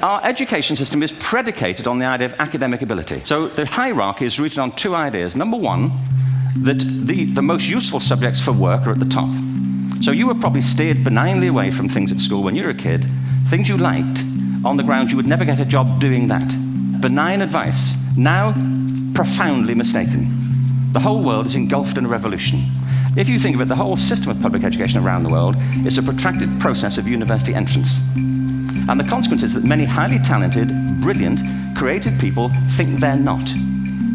Our education system is predicated on the idea of academic ability. So the hierarchy is rooted on two ideas. Number one, that the most useful subjects for work are at the top. So you were probably steered benignly away from things at school when you were a kid, things you liked, on the ground you would never get a job doing that. Benign advice, now profoundly mistaken. The whole world is engulfed in a revolution. If you think of it, the whole system of public education around the world is a protracted process of university entrance. And the consequence is that many highly talented, brilliant, creative people think they're not,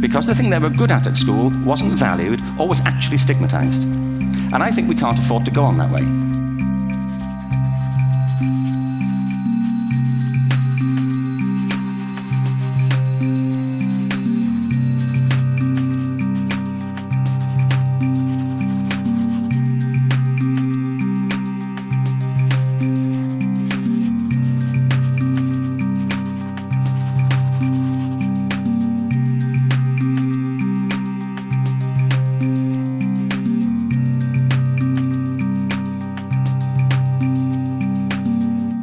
because the thing they were good at school wasn't valued or was actually stigmatized. And I think we can't afford to go on that way.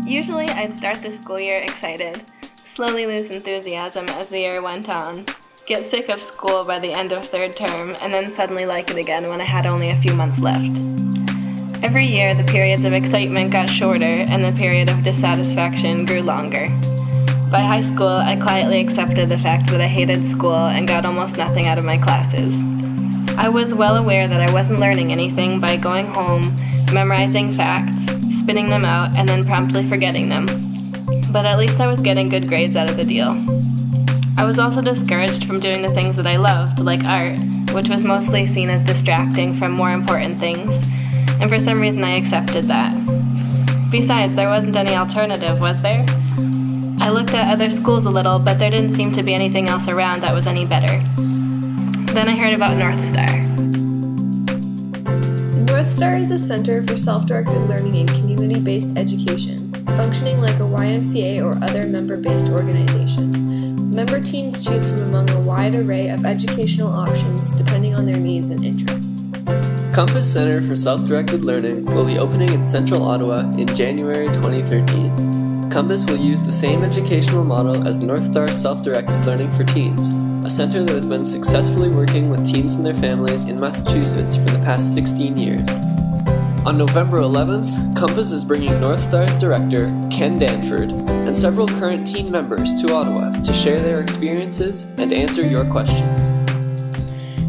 Usually I'd start the school year excited, slowly lose enthusiasm as the year went on, get sick of school by the end of third term, and then suddenly like it again when I had only a few months left. Every year the periods of excitement got shorter and the period of dissatisfaction grew longer. By high school, I quietly accepted the fact that I hated school and got almost nothing out of my classes. I was well aware that I wasn't learning anything by going home, memorizing facts, spitting them out, and then promptly forgetting them. But at least I was getting good grades out of the deal. I was also discouraged from doing the things that I loved, like art, which was mostly seen as distracting from more important things, and for some reason I accepted that. Besides, there wasn't any alternative, was there? I looked at other schools a little, but there didn't seem to be anything else around that was any better. Then I heard about North Star. North Star is a center for self-directed learning and community-based education, functioning like a YMCA or other member-based organization. Member teams choose from among a wide array of educational options depending on their needs and interests. Compass Center for Self-Directed Learning will be opening in Central Ottawa in January 2013. Compass will use the same educational model as North Star Self-Directed Learning for Teens, a center that has been successfully working with teens and their families in Massachusetts for the past 16 years. On November 11th, Compass is bringing North Star's director, Ken Danford, and several current teen members to Ottawa to share their experiences and answer your questions.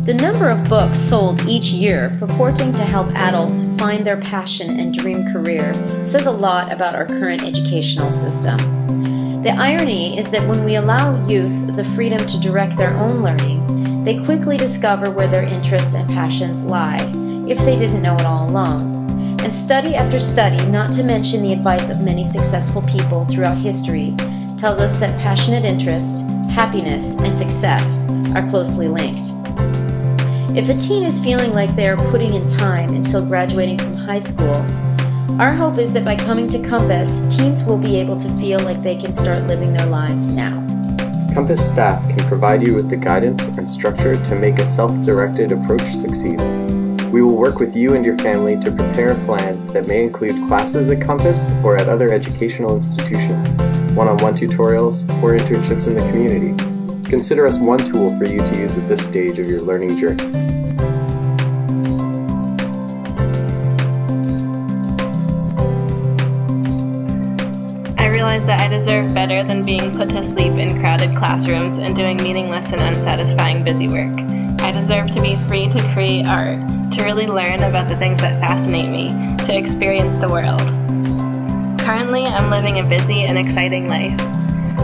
The number of books sold each year purporting to help adults find their passion and dream career says a lot about our current educational system. The irony is that when we allow youth the freedom to direct their own learning, they quickly discover where their interests and passions lie, if they didn't know it all along. And study after study, not to mention the advice of many successful people throughout history, tells us that passionate interest, happiness, and success are closely linked. If a teen is feeling like they are putting in time until graduating from high school, our hope is that by coming to Compass, teens will be able to feel like they can start living their lives now. Compass staff can provide you with the guidance and structure to make a self-directed approach succeed. We will work with you and your family to prepare a plan that may include classes at Compass or at other educational institutions, one-on-one tutorials, or internships in the community. Consider us one tool for you to use at this stage of your learning journey. I realized that I deserve better than being put to sleep in crowded classrooms and doing meaningless and unsatisfying busy work. I deserve to be free to create art, to really learn about the things that fascinate me, to experience the world. Currently, I'm living a busy and exciting life.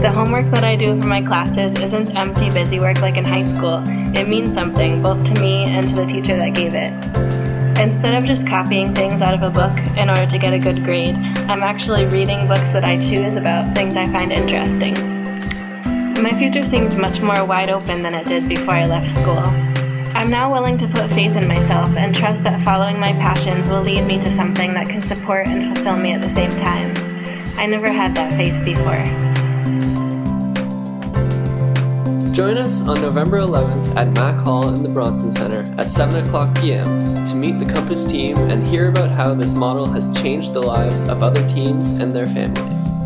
The homework that I do for my classes isn't empty busy work like in high school. It means something, both to me and to the teacher that gave it. Instead of just copying things out of a book in order to get a good grade, I'm actually reading books that I choose about things I find interesting. My future seems much more wide open than it did before I left school. I'm now willing to put faith in myself and trust that following my passions will lead me to something that can support and fulfill me at the same time. I never had that faith before. Join us on November 11th at Mac Hall in the Bronson Center at 7 o'clock p.m. to meet the Compass team and hear about how this model has changed the lives of other teens and their families.